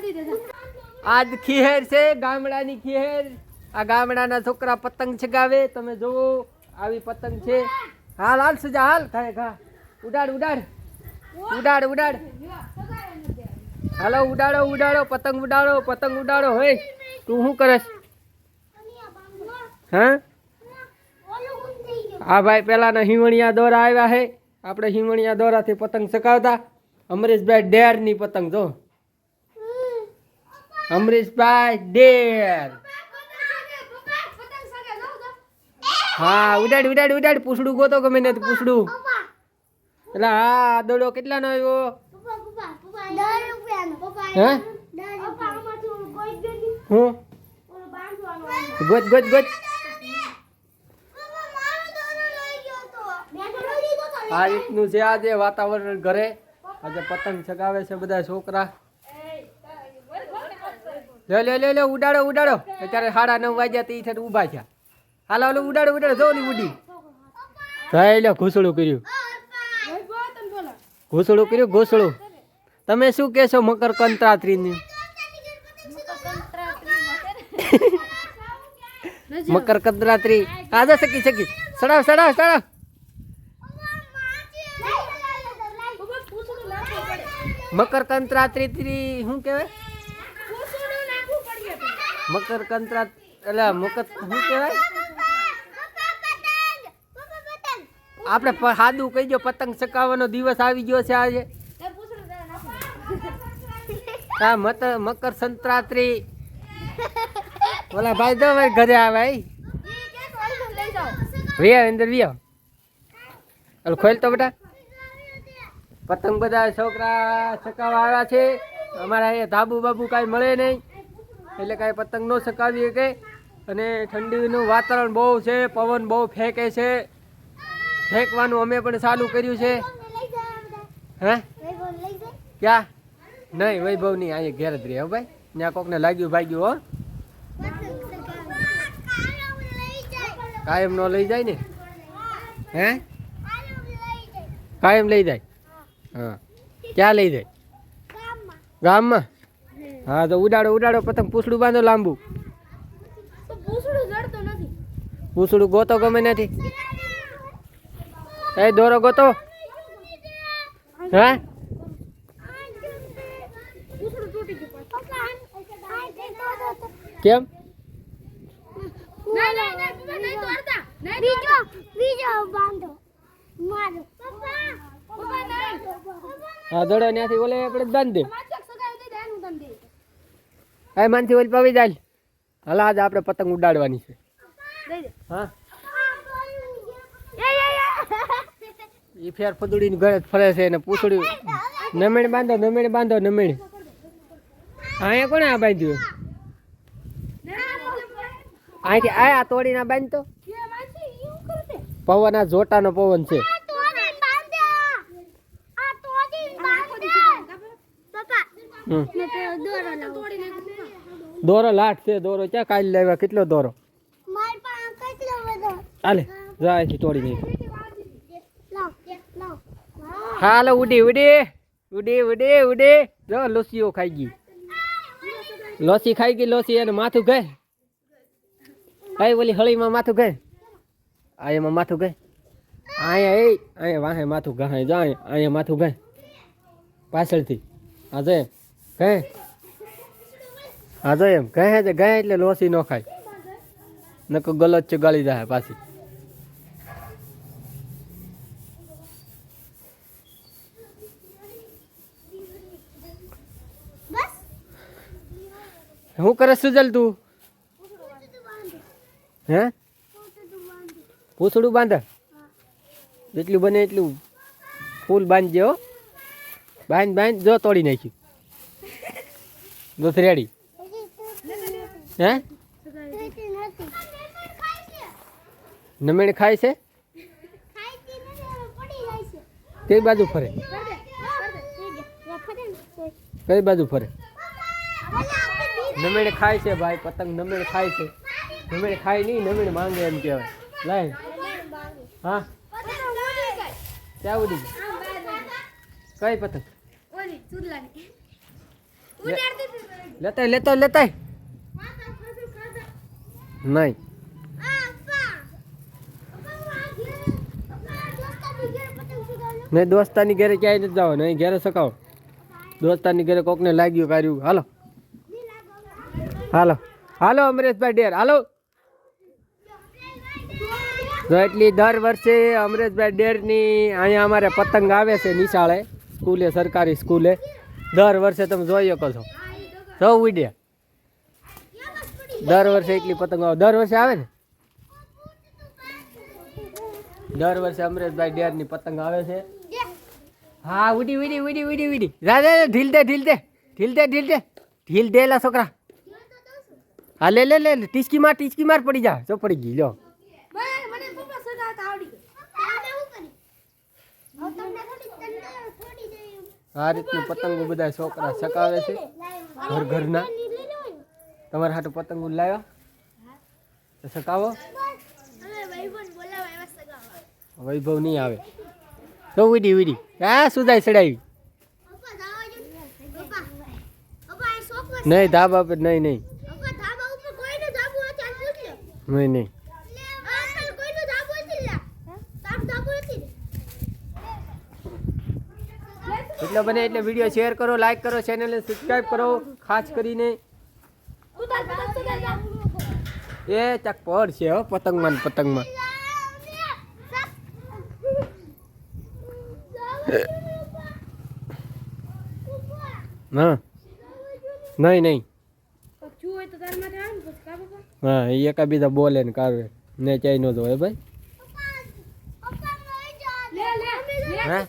આજ ખીહેર છે ગામડાની ખીહેર. આ ગામડાના છોકરા પતંગ ચગાવે. તમે જોવો આવી પતંગ છે. હાલ હાલ સજા હાલ ખાય ખા. ઉડાડ ઉડાડ ઉડાડ ઉડાડ. હાલો ઉડાડો ઉડાડો પતંગ ઉડાડો પતંગ ઉડાડો. હોય તું શું કરસ? હા હા ભાઈ પેલાના હિંવણિયા દોરા આવ્યા હે. આપણે હિંવણિયા દોરાથી પતંગ ચગાવતા. અમરીશભાઈ ડેર ની પતંગ જો. અમરીશભાઈ ડેર. હા ઉડાડ ઉડાડ ઉડાડ. પૂછડું ગોતો ગમે ને પૂછડું. એટલે હા દોડો કેટલાનો આવ્યો? હે હું ગોત ગોત ગોત. આ રીતનું છે આજે વાતાવરણ ઘરે. આજે પતંગ ચગાવે છે બધા છોકરા. લે લે લે લે ઉડાડો ઉડાડો. અત્યારે 9:30 વાગ્યા તી છે ઊભા છે. હાલો હાલો ઉડાડો ઉડાડો. જો ની ઉડી. ભાઈ લે ઘૂસડું કર્યું. ઘૂસડું કર્યું ઘૂસડું. તમે શું કહેશો મકર કંત્રાત્રીની? મકર કંત્રાત્રી આજે સકી સકી. સડાવ સડાવ સડાવ. મકર કંત્રાત્રી શું કહેવાય? મકર કંત્રાત એટલે મકર શું કહેવાય? આપણે સાદું કહી દો પતંગ ચગાવવાનો દિવસ આવી ગયો છે આજે. હા મકર સંક્રાંતિ. ઓલા ભાઈ દો ભાઈ ઘરે આવે. વિયા અંદર વિયા. હાલ ખોલ તો બેટા. પતંગ બધા છોકરા ચગાવવા આવ્યા છે. અમારા અહીંયા ધાબુ બાબુ કાંઈ મળે નહીં એટલે કાંઈ પતંગ ન ચગાવી શકે. અને ઠંડીનું વાતાવરણ બહુ છે. પવન બહુ ફેંકે છે. ફેંકવાનું અમે પણ ચાલુ કર્યું છે. હે ક્યાં? નહીં વૈભવ નહીં અહીંયા ઘેર જ રહે ભાઈ. ત્યાં કોકને લાગ્યું ભાગ્યું હો. કાયમ નો લઈ જાય ને. હે કાયમ લઈ જાય. હા ક્યાં લઈ જાય? ગામમાં. હા તો ઉડાડો ઉડાડો પતંગ. પૂછડું બાંધો લાંબુ. પૂછડું ગોતો ગમે નથી. એ દોરો ગોતો. હા કેમ? હા દોડો ત્યાંથી ઓલે આપણે બાંધ દે. હા માનથી ઓલી પાવી જાય. હાલ આજે આપણે પતંગ ઉડાડવાની છે. હા એ ફેર ફદુડીને ઘરે ફરે છે ને પૂછડ્યું. નમેણ બાંધો નમેણ બાંધો નમેણ. અહીંયા કોને આ બાંધ્યું? અહીંથી આ તોડીને બાંધતો. પવન આ જોટાનો પવન છે. દોરો લાટ છે. દોરો ક્યાં કાઢી લાવ્યા? કેટલો દોરો? હાલે જાય તોડી નહીં. હાલો ઉડી ઉડી ઉડી ઉડી ઉડી. જો લોસીઓ ખાઈ ગઈ. લોસી ખાઈ ગઈ. લોસી એને માથું ગઈ. કઈ ઓલી હળીમાં માથું ગઈ. આ એમાં માથું ગઈ. અહીંયા અહીંયા વાહે માથું ગહાય. જાય અહીંયા માથું ગઈ પાછળથી. હા જો એમ કહે. હા જો એમ કહે છે. ગયા એટલે લોસી ન ખાય. નકો ગલત છે ગાળી જાય પાછી. શું કરે સુજલ તું? હે પૂછડું બાંધે. જેટલું બને એટલું ફૂલ બાંધજો. બાંધ બાંધ. જો તોડી નાખ્યું. દોસ્ત રેડી. હે નમેણ ખાય છે. કઈ બાજુ ફરે? કઈ બાજુ ફરે? નમેણ ખાય છે ભાઈ. પતંગ નમેણ ખાય છે. નમેણ ખાય નહીં નમેણ માંગે એમ કહેવાય. લાય હા ક્યાં ઉડી ગઈ? કઈ પતંગ? લેતા લેતા લેતા નહીં નહીં દોસ્તાની ઘરે ક્યાંય નથી જવાનું અહીં ઘરે સકાવો દોસ્તાની ઘરે કોકને લાગ્યું કર્યું હાલો હાલો હાલો અમરેશભાઈ ડેર હાલો તો એટલી દર વર્ષે અમરેશભાઈ ડેરની અહીંયા અમારે પતંગ આવે છે નિશાળે સ્કૂલે સરકારી સ્કૂલે દર વર્ષે તમે જોઈ શકો છો સૌ ઉડ્યા દર વર્ષે એટલી પતંગ આવે દર વર્ષે આવે ને દર વર્ષે અમરેશભાઈ ડેરની પતંગ આવે છે હા ઉડી ઉડી ઉડી ઉડી ઉડી રાજા ઢીલ દે ઢીલ દે ઢીલ દે ઢીલ દે ઢીલ દે લા છોકરા હા લે લે લે ટીચકી માર પડી જા જો પડી ગઈ લો આ રીતનું પતંગો બધા છોકરા સકાવે છે ઘર ઘરના તમારા હાટુ પતંગો લાવ્યા તો સકાવો વૈભવ નહીં આવે તો ઉડી ઉડી હા સુધાઈ ચડાવી નહીં ધાબા પર નહીં નહીં નહીં નહીં એટલે બને એટલે વિડીયો શેર કરો લાઈક કરો ચેનલને સબસ્ક્રાઈબ કરો ખાસ કરીને એ ચાક પડશે હો પતંગમાં પતંગમાં હા નહીં નહીં હા એ એકા બીજા બોલે ને કાઢે ને ચાઈ ન જોવે ભાઈ હા